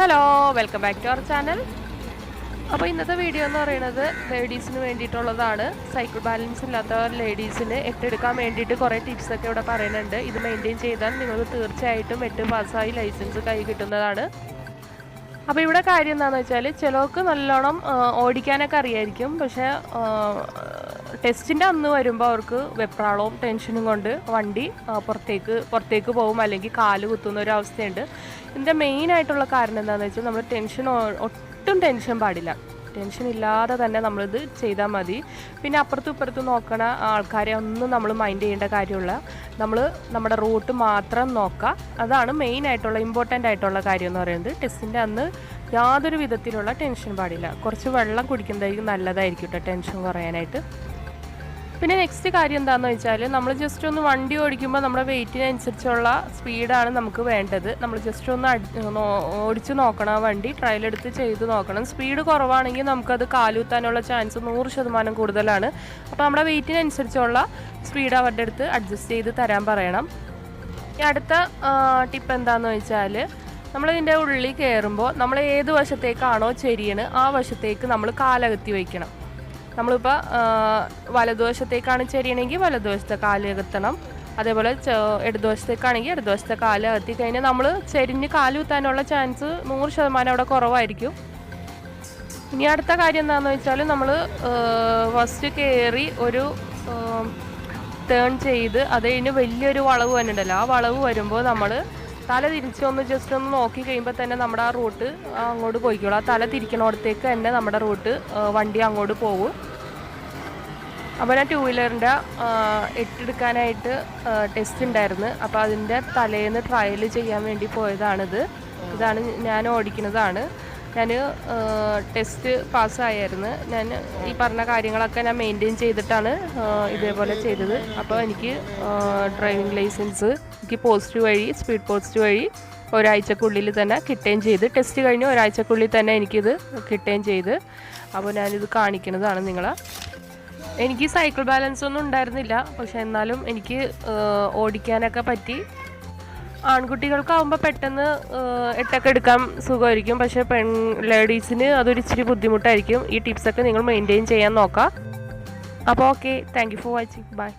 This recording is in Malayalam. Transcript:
Hello, welcome back to our channel. അപ്പോൾ ഇന്നത്തെ വീഡിയോ എന്ന് പറയുന്നത് ലേഡീസിന് വേണ്ടിയിട്ടുള്ളതാണ്. സൈക്കിൾ ബാലൻസ് ഇല്ലാത്ത ലേഡീസിന് എട്ടെടുക്കാൻ വേണ്ടിയിട്ട് കുറേ ടിപ്സൊക്കെ ഇവിടെ പറയുന്നുണ്ട്. ഇത് മെയിൻറ്റെയിൻ ചെയ്താൽ നിങ്ങൾക്ക് തീർച്ചയായിട്ടും 8 പാസ്സായി ലൈസൻസ് കൈ കിട്ടുന്നതാണ്. അപ്പോൾ ഇവിടെ കാര്യം എന്താണെന്ന് വെച്ചാൽ ചിലർക്ക് നല്ലോണം ഓടിക്കാനൊക്കെ അറിയായിരിക്കും. പക്ഷേ ടെസ്റ്റിൻ്റെ അന്ന് വരുമ്പോൾ അവർക്ക് വെപ്രാളവും ടെൻഷനും കൊണ്ട് വണ്ടി പുറത്തേക്ക് പോകും, അല്ലെങ്കിൽ കാല് കുത്തുന്ന ഒരു അവസ്ഥയുണ്ട്. ഇതിൻ്റെ മെയിനായിട്ടുള്ള കാരണം എന്താണെന്ന് വെച്ചാൽ നമ്മൾ ഒട്ടും ടെൻഷൻ പാടില്ല. ടെൻഷൻ ഇല്ലാതെ തന്നെ നമ്മളിത് ചെയ്താൽ മതി. പിന്നെ അപ്പുറത്തും ഇപ്പുറത്തും നോക്കണ ആൾക്കാരെ ഒന്നും നമ്മൾ മൈൻഡ് ചെയ്യേണ്ട കാര്യമില്ല. നമ്മൾ നമ്മുടെ റൂട്ട് മാത്രം നോക്കുക. അതാണ് മെയിനായിട്ടുള്ള ഇമ്പോർട്ടൻ്റ് ആയിട്ടുള്ള കാര്യം എന്ന് പറയുന്നത്. ടെസ്റ്റിൻ്റെ അന്ന് യാതൊരു വിധത്തിലുള്ള ടെൻഷൻ പാടില്ല. കുറച്ച് വെള്ളം കുടിക്കുന്നതായിരിക്കും നല്ലതായിരിക്കും കേട്ടോ ടെൻഷൻ കുറയാനായിട്ട്. പിന്നെ നെക്സ്റ്റ് കാര്യം എന്താണെന്ന് വെച്ചാൽ നമ്മൾ ജസ്റ്റ് ഒന്ന് വണ്ടി ഓടിക്കുമ്പോൾ നമ്മുടെ വെയിറ്റിനനുസരിച്ചുള്ള സ്പീഡാണ് നമുക്ക് വേണ്ടത്. നമ്മൾ ജസ്റ്റ് ഒന്ന് ഓടിച്ച് നോക്കണം, വണ്ടി ട്രയലെടുത്ത് ചെയ്ത് നോക്കണം. സ്പീഡ് കുറവാണെങ്കിൽ നമുക്കത് കാലുത്താനുള്ള ചാൻസ് 100% കൂടുതലാണ്. അപ്പോൾ നമ്മുടെ വെയിറ്റിനനുസരിച്ചുള്ള സ്പീഡ് അവരുടെ അടുത്ത് അഡ്ജസ്റ്റ് ചെയ്ത് തരാൻ പറയണം. അടുത്ത ടിപ്പ് എന്താണെന്ന് വെച്ചാൽ നമ്മളിതിൻ്റെ ഉള്ളിൽ കയറുമ്പോൾ നമ്മൾ ഏത് വശത്തേക്കാണോ ചെരിയണ് ആ വശത്തേക്ക് നമ്മൾ കാലകത്തി വയ്ക്കണം. നമ്മളിപ്പോൾ വലതുവശത്തേക്കാണ് ചെരിയണമെങ്കിൽ വലതുവശത്തെ കാലകത്തണം. അതേപോലെ ഇടതുവശത്തേക്കാണെങ്കിൽ ഇടതുവശത്തെ കാലകത്തി കഴിഞ്ഞാൽ നമ്മൾ ചെരിഞ്ഞ് കാലുത്താനുള്ള ചാൻസ് 100% അവിടെ കുറവായിരിക്കും. ഇനി അടുത്ത കാര്യം എന്താണെന്ന് വെച്ചാൽ നമ്മൾ ഫസ്റ്റ് കയറി ഒരു ടേൺ ചെയ്ത് അത് കഴിഞ്ഞ് വലിയൊരു വളവ് വന്നിട്ടുണ്ടല്ലോ, ആ വളവ് വരുമ്പോൾ നമ്മൾ തല തിരിച്ചൊന്ന് ജസ്റ്റ് ഒന്ന് നോക്കി കഴിയുമ്പോൾ തന്നെ നമ്മുടെ ആ റൂട്ട് അങ്ങോട്ട് പോയിക്കോളൂ. ആ തല തിരിക്കണോടത്തേക്ക് തന്നെ നമ്മുടെ റൂട്ട് വണ്ടി അങ്ങോട്ട് പോകും. അപ്പോൾ ഞാൻ 2 വീലറിൻ്റെ എട്ടെടുക്കാനായിട്ട് ടെസ്റ്റ് ഉണ്ടായിരുന്നു. അപ്പോൾ അതിൻ്റെ തലേന്ന് ട്രയൽ ചെയ്യാൻ വേണ്ടി പോയതാണിത്. ഇതാണ് ഞാൻ ഓടിക്കുന്നതാണ്. ഞാൻ ടെസ്റ്റ് പാസ്സായിരുന്നു. ഞാൻ ഈ പറഞ്ഞ കാര്യങ്ങളൊക്കെ ഞാൻ മെയിൻറ്റെയിൻ ചെയ്തിട്ടാണ് ഇതേപോലെ ചെയ്തത്. അപ്പോൾ എനിക്ക് ഡ്രൈവിംഗ് ലൈസൻസ് എനിക്ക് പോസ്റ്റ് വഴി സ്പീഡ് പോസ്റ്റ് വഴി ഒരാഴ്ചക്കുള്ളിൽ തന്നെ കിട്ടുകയും ചെയ്ത്, ടെസ്റ്റ് കഴിഞ്ഞ് ഒരാഴ്ചക്കുള്ളിൽ തന്നെ എനിക്കിത് കിട്ടുകയും ചെയ്ത്. അപ്പോൾ ഞാനിത് കാണിക്കുന്നതാണ് നിങ്ങളെ. എനിക്ക് സൈക്കിൾ ബാലൻസ് ഒന്നും ഉണ്ടായിരുന്നില്ല, പക്ഷെ എന്നാലും എനിക്ക് ഓടിക്കാനൊക്കെ പറ്റി. ആൺകുട്ടികൾക്കാവുമ്പോൾ പെട്ടെന്ന് എട്ടൊക്കെ എടുക്കാൻ സുഖമായിരിക്കും, പക്ഷേ ലേഡീസിന് അതൊരു ഇച്ചിരി ബുദ്ധിമുട്ടായിരിക്കും. ഈ ടിപ്സൊക്കെ നിങ്ങൾ മെയിൻറ്റെയിൻ ചെയ്യാൻ നോക്കാം. അപ്പോൾ okay, thank you for watching. By.